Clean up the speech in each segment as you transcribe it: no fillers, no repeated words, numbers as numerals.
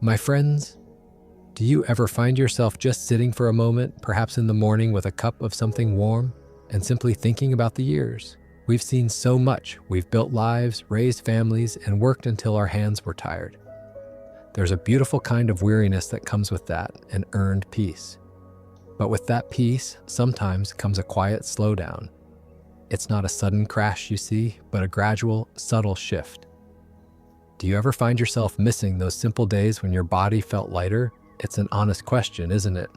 My friends, do you ever find yourself just sitting for a moment, perhaps in the morning with a cup of something warm, and simply thinking about the years? We've seen so much. We've built lives, raised families, and worked until our hands were tired. There's a beautiful kind of weariness that comes with that, an earned peace. But with that peace, sometimes comes a quiet slowdown. It's not a sudden crash, you see, but a gradual, subtle shift. Do you ever find yourself missing those simple days when your body felt lighter? It's an honest question, isn't it?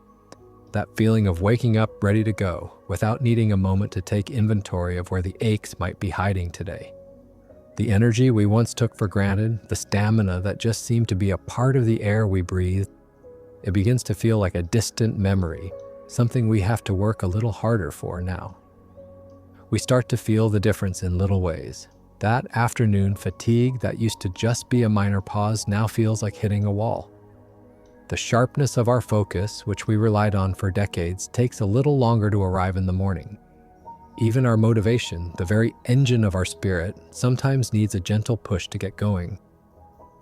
That feeling of waking up ready to go, without needing a moment to take inventory of where the aches might be hiding today. The energy we once took for granted, the stamina that just seemed to be a part of the air we breathed, it begins to feel like a distant memory, something we have to work a little harder for now. We start to feel the difference in little ways. That afternoon fatigue that used to just be a minor pause now feels like hitting a wall. The sharpness of our focus, which we relied on for decades, takes a little longer to arrive in the morning. Even our motivation, the very engine of our spirit, sometimes needs a gentle push to get going.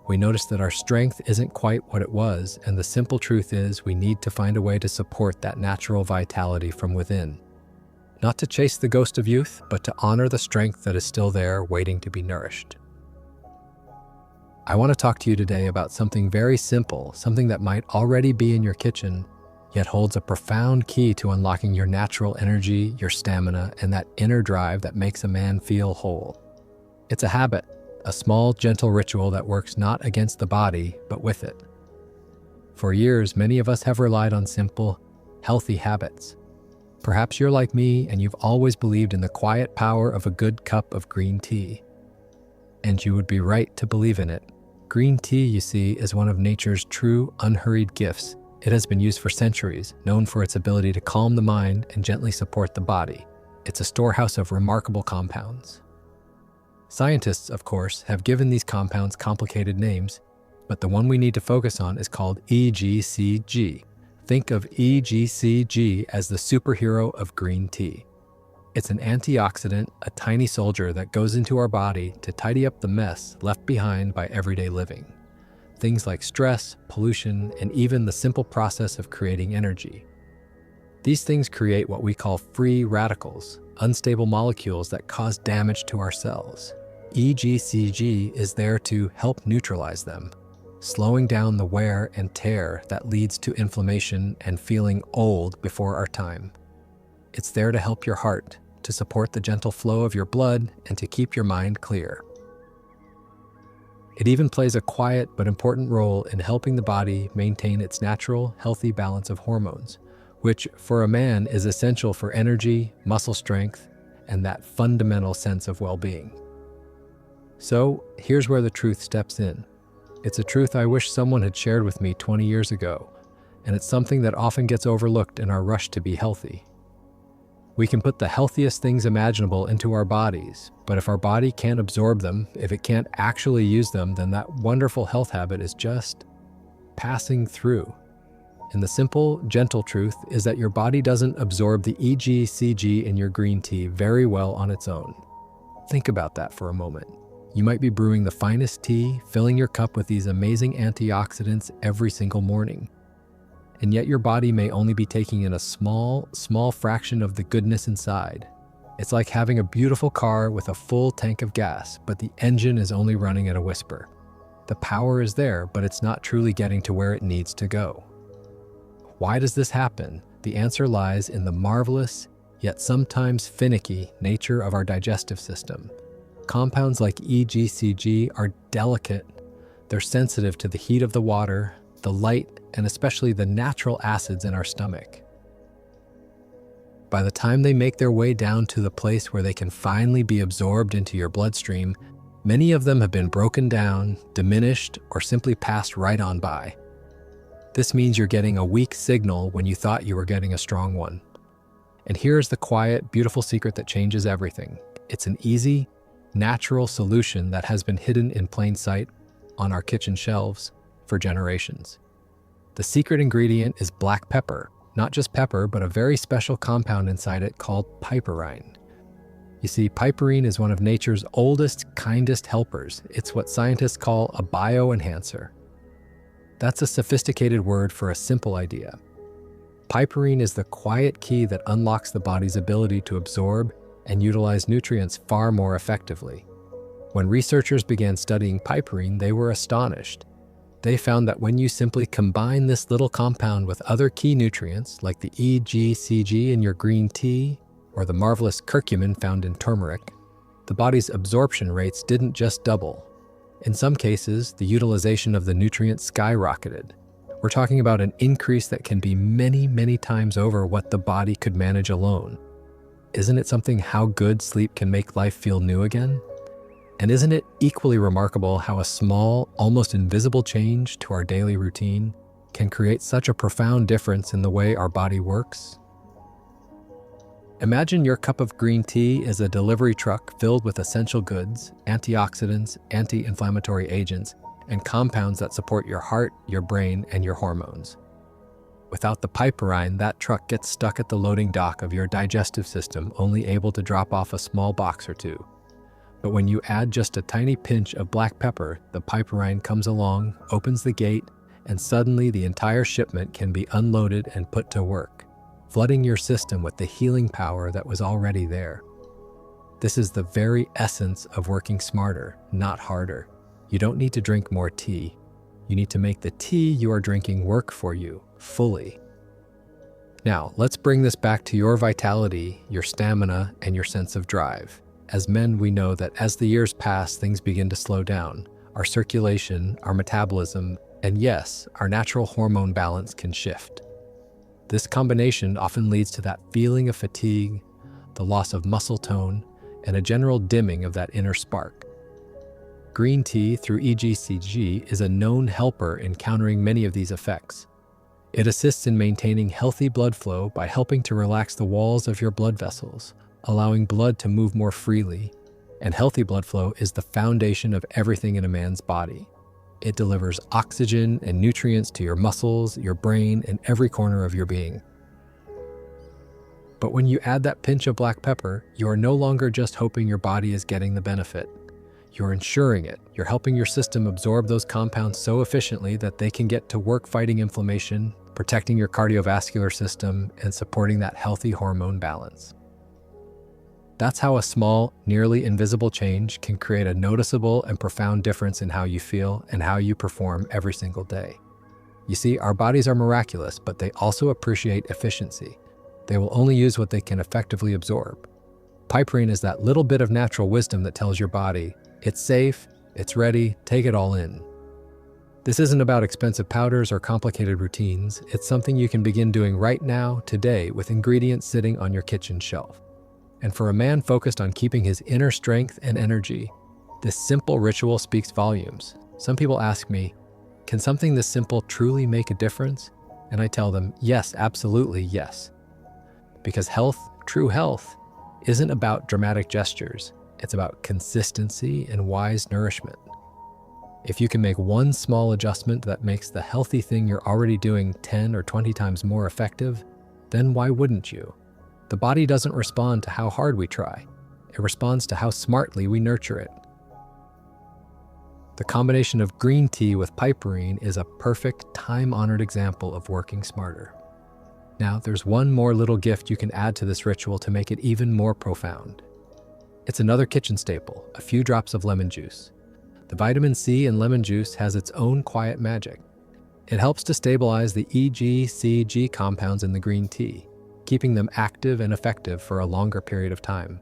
We notice that our strength isn't quite what it was, and the simple truth is we need to find a way to support that natural vitality from within. Not to chase the ghost of youth, but to honor the strength that is still there, waiting to be nourished. I want to talk to you today about something very simple, something that might already be in your kitchen, yet holds a profound key to unlocking your natural energy, your stamina, and that inner drive that makes a man feel whole. It's a habit, a small, gentle ritual that works not against the body, but with it. For years, many of us have relied on simple, healthy habits. Perhaps you're like me and you've always believed in the quiet power of a good cup of green tea. And you would be right to believe in it. Green tea, you see, is one of nature's true, unhurried gifts. It has been used for centuries, known for its ability to calm the mind and gently support the body. It's a storehouse of remarkable compounds. Scientists, of course, have given these compounds complicated names, but the one we need to focus on is called EGCG. Think of EGCG as the superhero of green tea. It's an antioxidant, a tiny soldier that goes into our body to tidy up the mess left behind by everyday living. Things like stress, pollution, and even the simple process of creating energy. These things create what we call free radicals, unstable molecules that cause damage to our cells. EGCG is there to help neutralize them, slowing down the wear and tear that leads to inflammation and feeling old before our time. It's there to help your heart, to support the gentle flow of your blood, and to keep your mind clear. It even plays a quiet but important role in helping the body maintain its natural, healthy balance of hormones, which for a man is essential for energy, muscle strength, and that fundamental sense of well-being. So, here's where the truth steps in. It's a truth I wish someone had shared with me 20 years ago, and it's something that often gets overlooked in our rush to be healthy. We can put the healthiest things imaginable into our bodies, but if our body can't absorb them, if it can't actually use them, then that wonderful health habit is just passing through. And the simple, gentle truth is that your body doesn't absorb the EGCG in your green tea very well on its own. Think about that for a moment. You might be brewing the finest tea, filling your cup with these amazing antioxidants every single morning. And yet your body may only be taking in a small fraction of the goodness inside. It's like having a beautiful car with a full tank of gas, but the engine is only running at a whisper. The power is there, but it's not truly getting to where it needs to go. Why does this happen? The answer lies in the marvelous, yet sometimes finicky, nature of our digestive system. Compounds like EGCG are delicate. They're sensitive to the heat of the water, the light, and especially the natural acids in our stomach. By the time they make their way down to the place where they can finally be absorbed into your bloodstream, many of them have been broken down, diminished, or simply passed right on by. This means you're getting a weak signal when you thought you were getting a strong one. And here's the quiet, beautiful secret that changes everything. It's an easy, natural solution that has been hidden in plain sight on our kitchen shelves for generations. The secret ingredient is black pepper, not just pepper, but a very special compound inside it called piperine. You see, piperine is one of nature's oldest, kindest helpers. It's what scientists call a bioenhancer. That's a sophisticated word for a simple idea. Piperine is the quiet key that unlocks the body's ability to absorb and utilize nutrients far more effectively. When researchers began studying piperine, they were astonished. They found that when you simply combine this little compound with other key nutrients like the EGCG in your green tea or the marvelous curcumin found in turmeric, the body's absorption rates didn't just double. In some cases, the utilization of the nutrient skyrocketed. We're talking about an increase that can be many, many times over what the body could manage alone. Isn't it something how good sleep can make life feel new again? And isn't it equally remarkable how a small, almost invisible change to our daily routine can create such a profound difference in the way our body works? Imagine your cup of green tea is a delivery truck filled with essential goods, antioxidants, anti-inflammatory agents, and compounds that support your heart, your brain, and your hormones. Without the piperine, that truck gets stuck at the loading dock of your digestive system, only able to drop off a small box or two. But when you add just a tiny pinch of black pepper, the piperine comes along, opens the gate, and suddenly the entire shipment can be unloaded and put to work, flooding your system with the healing power that was already there. This is the very essence of working smarter, not harder. You don't need to drink more tea. You need to make the tea you are drinking work for you, fully. Now, let's bring this back to your vitality, your stamina, and your sense of drive. As men, we know that as the years pass, things begin to slow down. Our circulation, our metabolism, and yes, our natural hormone balance can shift. This combination often leads to that feeling of fatigue, the loss of muscle tone, and a general dimming of that inner spark. Green tea through EGCG is a known helper in countering many of these effects. It assists in maintaining healthy blood flow by helping to relax the walls of your blood vessels, allowing blood to move more freely. And healthy blood flow is the foundation of everything in a man's body. It delivers oxygen and nutrients to your muscles, your brain, and every corner of your being. But when you add that pinch of black pepper, you are no longer just hoping your body is getting the benefit. You're ensuring it. You're helping your system absorb those compounds so efficiently that they can get to work fighting inflammation, protecting your cardiovascular system, and supporting that healthy hormone balance. That's how a small, nearly invisible change can create a noticeable and profound difference in how you feel and how you perform every single day. You see, our bodies are miraculous, but they also appreciate efficiency. They will only use what they can effectively absorb. Piperine is that little bit of natural wisdom that tells your body, it's safe, it's ready, take it all in. This isn't about expensive powders or complicated routines. It's something you can begin doing right now, today, with ingredients sitting on your kitchen shelf. And for a man focused on keeping his inner strength and energy, this simple ritual speaks volumes. Some people ask me, can something this simple truly make a difference? And I tell them, yes, absolutely yes. Because health, true health, isn't about dramatic gestures. It's about consistency and wise nourishment. If you can make one small adjustment that makes the healthy thing you're already doing 10 or 20 times more effective, then why wouldn't you? The body doesn't respond to how hard we try. It responds to how smartly we nurture it. The combination of green tea with piperine is a perfect, time-honored example of working smarter. Now, there's one more little gift you can add to this ritual to make it even more profound. It's another kitchen staple, a few drops of lemon juice. The vitamin C in lemon juice has its own quiet magic. It helps to stabilize the EGCG compounds in the green tea, keeping them active and effective for a longer period of time.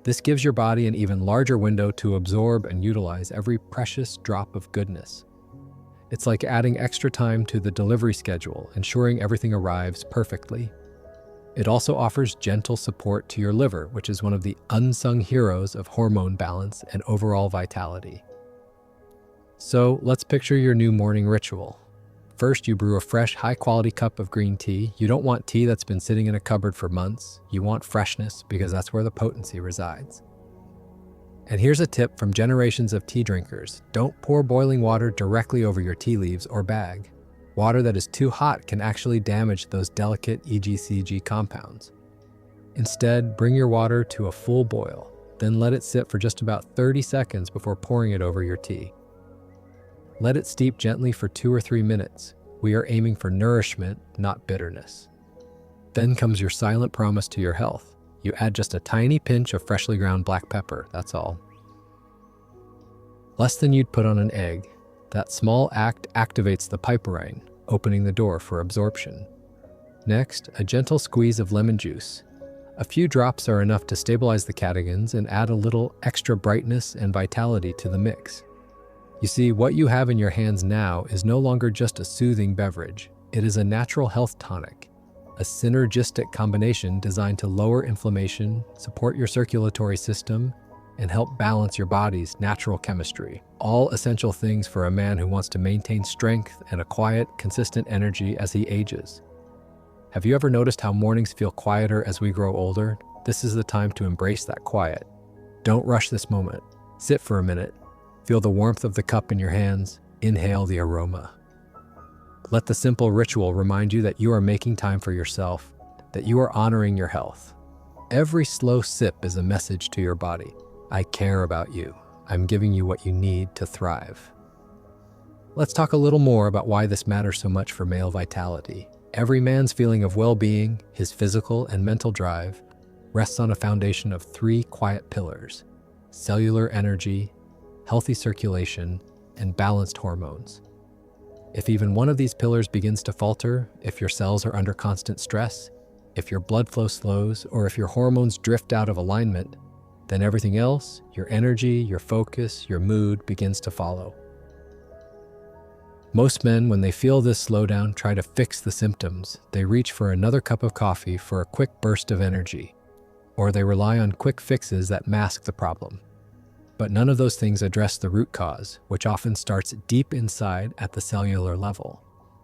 This gives your body an even larger window to absorb and utilize every precious drop of goodness. It's like adding extra time to the delivery schedule, ensuring everything arrives perfectly. It also offers gentle support to your liver, which is one of the unsung heroes of hormone balance and overall vitality. So let's picture your new morning ritual. First, you brew a fresh, high-quality cup of green tea. You don't want tea that's been sitting in a cupboard for months. You want freshness because that's where the potency resides. And here's a tip from generations of tea drinkers. Don't pour boiling water directly over your tea leaves or bag. Water that is too hot can actually damage those delicate EGCG compounds. Instead, bring your water to a full boil, then let it sit for just about 30 seconds before pouring it over your tea. Let it steep gently for 2 or 3 minutes. We are aiming for nourishment, not bitterness. Then comes your silent promise to your health. You add just a tiny pinch of freshly ground black pepper, that's all. Less than you'd put on an egg. That small act activates the piperine, opening the door for absorption. Next, a gentle squeeze of lemon juice. A few drops are enough to stabilize the catechins and add a little extra brightness and vitality to the mix. You see, what you have in your hands now is no longer just a soothing beverage. It is a natural health tonic, a synergistic combination designed to lower inflammation, support your circulatory system, and help balance your body's natural chemistry. All essential things for a man who wants to maintain strength and a quiet, consistent energy as he ages. Have you ever noticed how mornings feel quieter as we grow older? This is the time to embrace that quiet. Don't rush this moment. Sit for a minute. Feel the warmth of the cup in your hands. Inhale the aroma. Let the simple ritual remind you that you are making time for yourself, that you are honoring your health. Every slow sip is a message to your body. I care about you. I'm giving you what you need to thrive. Let's talk a little more about why this matters so much for male vitality. Every man's feeling of well-being, his physical and mental drive, rests on a foundation of 3 quiet pillars: cellular energy, healthy circulation, and balanced hormones. If even one of these pillars begins to falter, if your cells are under constant stress, if your blood flow slows, or if your hormones drift out of alignment, then everything else, your energy, your focus, your mood, begins to follow. Most men, when they feel this slowdown, try to fix the symptoms. They reach for another cup of coffee for a quick burst of energy, or they rely on quick fixes that mask the problem. But none of those things address the root cause, which often starts deep inside at the cellular level.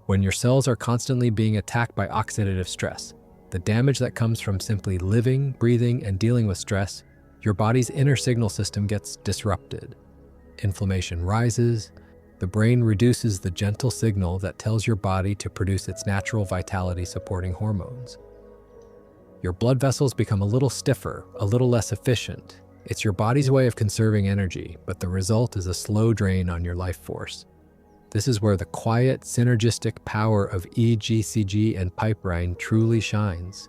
When your cells are constantly being attacked by oxidative stress, the damage that comes from simply living, breathing, and dealing with stress, your body's inner signal system gets disrupted. Inflammation rises. The brain reduces the gentle signal that tells your body to produce its natural vitality-supporting hormones. Your blood vessels become a little stiffer, a little less efficient. It's your body's way of conserving energy, but the result is a slow drain on your life force. This is where the quiet, synergistic power of EGCG and piperine truly shines.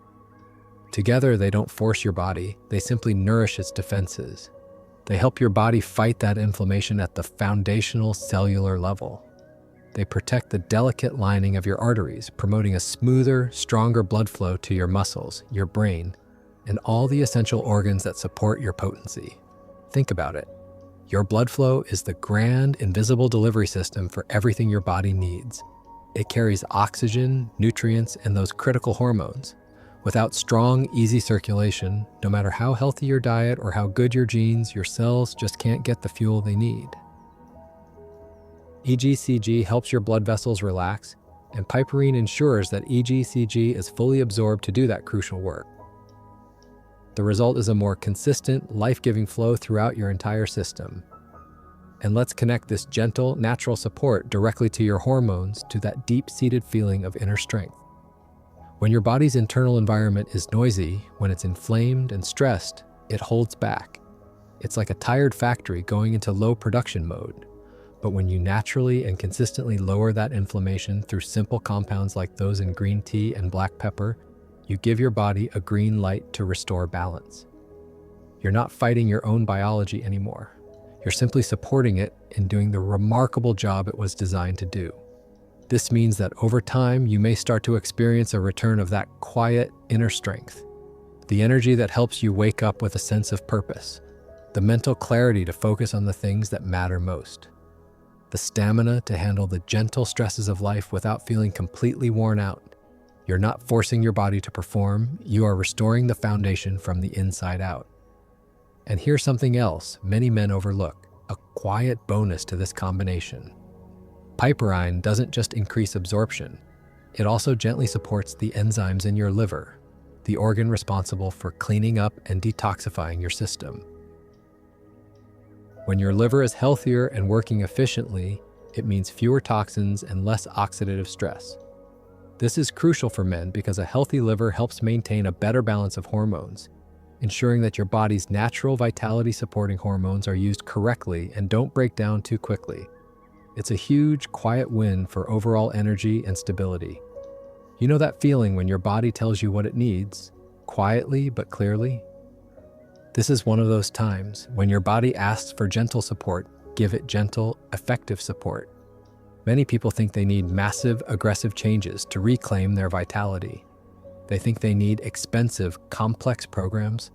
Together, they don't force your body, they simply nourish its defenses. They help your body fight that inflammation at the foundational cellular level. They protect the delicate lining of your arteries, promoting a smoother, stronger blood flow to your muscles, your brain, and all the essential organs that support your potency. Think about it. Your blood flow is the grand, invisible delivery system for everything your body needs. It carries oxygen, nutrients, and those critical hormones. Without strong, easy circulation, no matter how healthy your diet or how good your genes, your cells just can't get the fuel they need. EGCG helps your blood vessels relax, and piperine ensures that EGCG is fully absorbed to do that crucial work. The result is a more consistent, life-giving flow throughout your entire system. And let's connect this gentle, natural support directly to your hormones, to that deep-seated feeling of inner strength. When your body's internal environment is noisy, when it's inflamed and stressed, it holds back. It's like a tired factory going into low production mode. But when you naturally and consistently lower that inflammation through simple compounds like those in green tea and black pepper, you give your body a green light to restore balance. You're not fighting your own biology anymore. You're simply supporting it in doing the remarkable job it was designed to do. This means that over time, you may start to experience a return of that quiet inner strength, the energy that helps you wake up with a sense of purpose, the mental clarity to focus on the things that matter most, the stamina to handle the gentle stresses of life without feeling completely worn out. You're not forcing your body to perform, you are restoring the foundation from the inside out. And here's something else many men overlook, a quiet bonus to this combination. Piperine doesn't just increase absorption, it also gently supports the enzymes in your liver, the organ responsible for cleaning up and detoxifying your system. When your liver is healthier and working efficiently, it means fewer toxins and less oxidative stress. This is crucial for men because a healthy liver helps maintain a better balance of hormones, ensuring that your body's natural vitality-supporting hormones are used correctly and don't break down too quickly. It's a huge, quiet win for overall energy and stability. You know that feeling when your body tells you what it needs, quietly but clearly? This is one of those times when your body asks for gentle support. Give it gentle, effective support. Many people think they need massive, aggressive changes to reclaim their vitality. They think they need expensive, complex programs,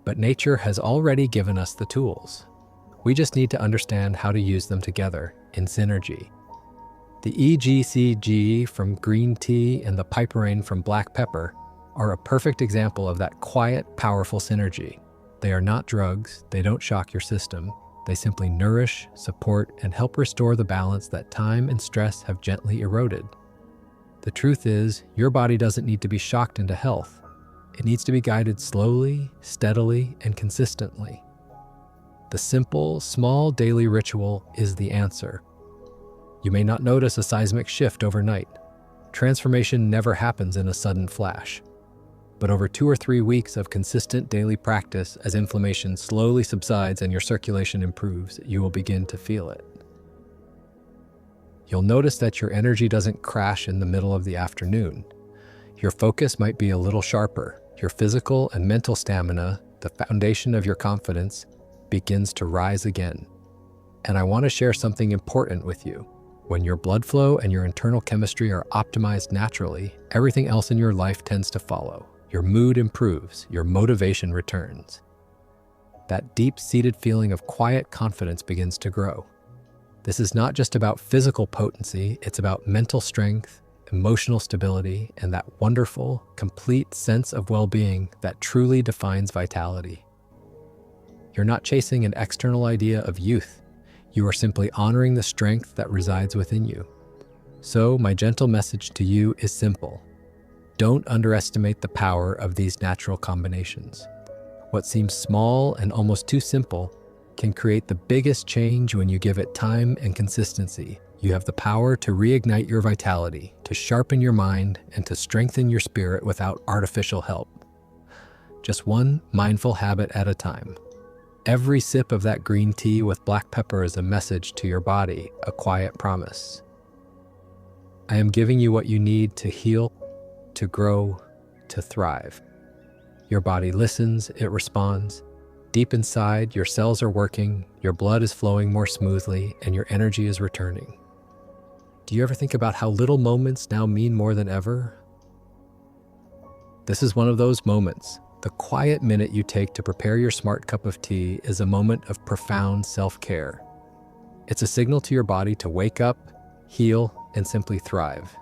but nature has already given us the tools. We just need to understand how to use them together in synergy. The EGCG from green tea and the piperine from black pepper are a perfect example of that quiet, powerful synergy. They are not drugs, they don't shock your system. They simply nourish, support, and help restore the balance that time and stress have gently eroded. The truth is, your body doesn't need to be shocked into health. It needs to be guided slowly, steadily, and consistently. The simple, small daily ritual is the answer. You may not notice a seismic shift overnight. Transformation never happens in a sudden flash. But over 2 or 3 weeks of consistent daily practice, as inflammation slowly subsides and your circulation improves, you will begin to feel it. You'll notice that your energy doesn't crash in the middle of the afternoon. Your focus might be a little sharper. Your physical and mental stamina, the foundation of your confidence, begins to rise again. And I want to share something important with you. When your blood flow and your internal chemistry are optimized naturally, everything else in your life tends to follow. Your mood improves, your motivation returns. That deep-seated feeling of quiet confidence begins to grow. This is not just about physical potency, it's about mental strength, emotional stability, and that wonderful, complete sense of well-being that truly defines vitality. You're not chasing an external idea of youth. You are simply honoring the strength that resides within you. So, my gentle message to you is simple. Don't underestimate the power of these natural combinations. What seems small and almost too simple can create the biggest change when you give it time and consistency. You have the power to reignite your vitality, to sharpen your mind, and to strengthen your spirit without artificial help. Just one mindful habit at a time. Every sip of that green tea with black pepper is a message to your body, a quiet promise. I am giving you what you need to heal, to grow, to thrive. Your body listens, it responds. Deep inside, your cells are working, your blood is flowing more smoothly, and your energy is returning. Do you ever think about how little moments now mean more than ever? This is one of those moments. The quiet minute you take to prepare your smart cup of tea is a moment of profound self-care. It's a signal to your body to wake up, heal, and simply thrive.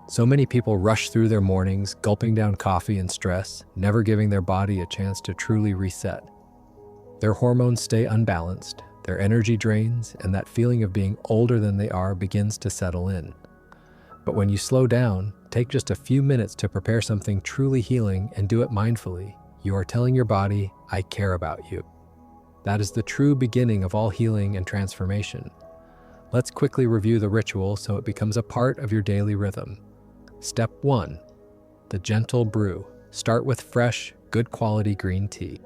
So many people rush through their mornings, gulping down coffee and stress, never giving their body a chance to truly reset. Their hormones stay unbalanced, their energy drains, and that feeling of being older than they are begins to settle in. But when you slow down, take just a few minutes to prepare something truly healing and do it mindfully, you are telling your body, I care about you. That is the true beginning of all healing and transformation. Let's quickly review the ritual so it becomes a part of your daily rhythm. Step 1. The gentle brew. Start with fresh, good quality green tea.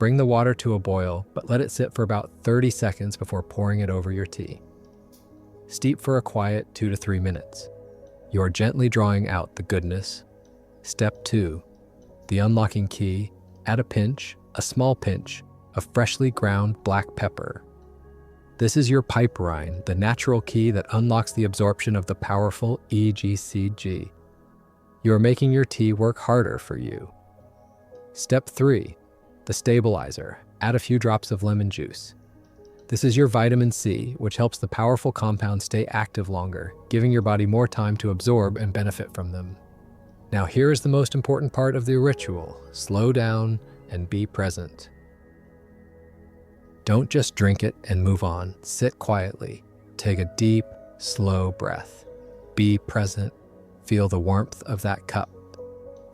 Bring the water to a boil, but let it sit for about 30 seconds before pouring it over your tea. Steep for a quiet 2 to 3 minutes. You are gently drawing out the goodness. Step 2. The unlocking key. Add a small pinch, of freshly ground black pepper. This is your piperine, the natural key that unlocks the absorption of the powerful EGCG. You are making your tea work harder for you. Step 3. The stabilizer. Add a few drops of lemon juice. This is your vitamin C, which helps the powerful compounds stay active longer, giving your body more time to absorb and benefit from them. Now here is the most important part of the ritual. Slow down and be present. Don't just drink it and move on. Sit quietly. Take a deep, slow breath. Be present. Feel the warmth of that cup.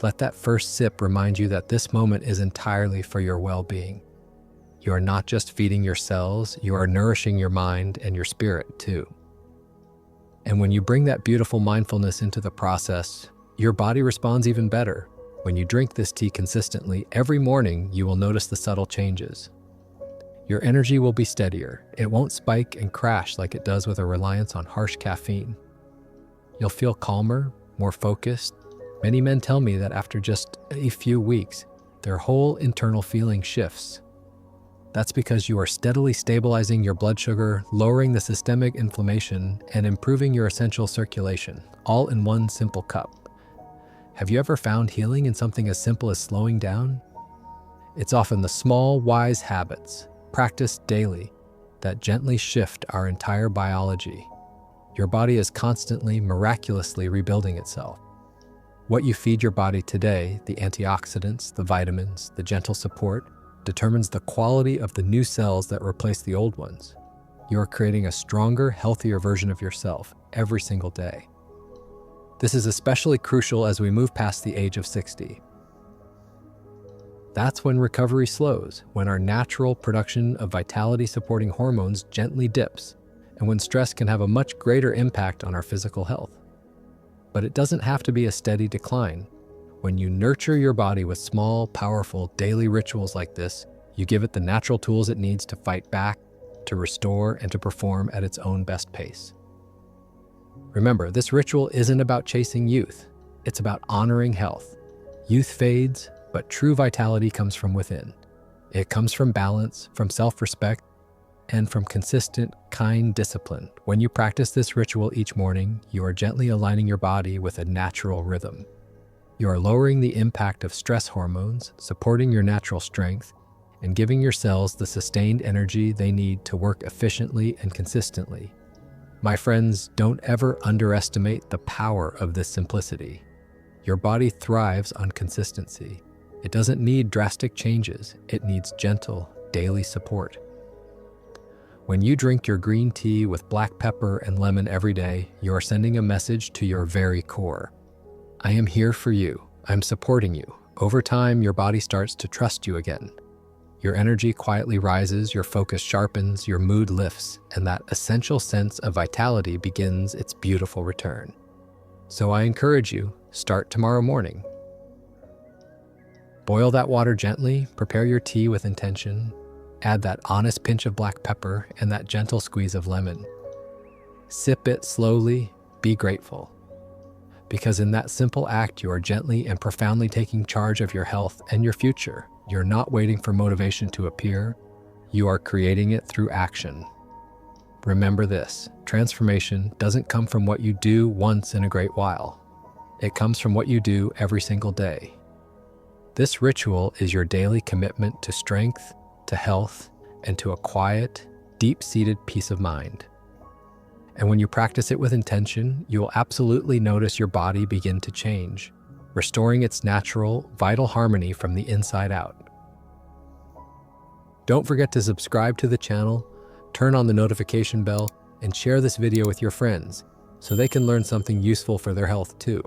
Let that first sip remind you that this moment is entirely for your well-being. You are not just feeding your cells, you are nourishing your mind and your spirit too. And when you bring that beautiful mindfulness into the process, your body responds even better. When you drink this tea consistently, every morning you will notice the subtle changes. Your energy will be steadier. It won't spike and crash like it does with a reliance on harsh caffeine. You'll feel calmer, more focused. Many men tell me that after just a few weeks, their whole internal feeling shifts. That's because you are steadily stabilizing your blood sugar, lowering the systemic inflammation, and improving your essential circulation, all in one simple cup. Have you ever found healing in something as simple as slowing down? It's often the small, wise habits, practiced daily, that gently shift our entire biology. Your body is constantly, miraculously rebuilding itself. What you feed your body today, the antioxidants, the vitamins, the gentle support, determines the quality of the new cells that replace the old ones. You are creating a stronger, healthier version of yourself every single day. This is especially crucial as we move past the age of 60. That's when recovery slows, when our natural production of vitality-supporting hormones gently dips, and when stress can have a much greater impact on our physical health. But it doesn't have to be a steady decline. When you nurture your body with small, powerful, daily rituals like this, you give it the natural tools it needs to fight back, to restore, and to perform at its own best pace. Remember, this ritual isn't about chasing youth. It's about honoring health. Youth fades, but true vitality comes from within. It comes from balance, from self-respect, and from consistent, kind discipline. When you practice this ritual each morning, you are gently aligning your body with a natural rhythm. You are lowering the impact of stress hormones, supporting your natural strength, and giving your cells the sustained energy they need to work efficiently and consistently. My friends, don't ever underestimate the power of this simplicity. Your body thrives on consistency. It doesn't need drastic changes. It needs gentle, daily support. When you drink your green tea with black pepper and lemon every day, you are sending a message to your very core. I am here for you. I'm supporting you. Over time, your body starts to trust you again. Your energy quietly rises, your focus sharpens, your mood lifts, and that essential sense of vitality begins its beautiful return. So I encourage you, start tomorrow morning. Boil that water gently, prepare your tea with intention, add that honest pinch of black pepper and that gentle squeeze of lemon. Sip it slowly, be grateful. Because in that simple act, you are gently and profoundly taking charge of your health and your future. You're not waiting for motivation to appear. You are creating it through action. Remember this, transformation doesn't come from what you do once in a great while. It comes from what you do every single day. This ritual is your daily commitment to strength, to health, and to a quiet, deep-seated peace of mind. And when you practice it with intention, you will absolutely notice your body begin to change, restoring its natural, vital harmony from the inside out. Don't forget to subscribe to the channel, turn on the notification bell, and share this video with your friends so they can learn something useful for their health too.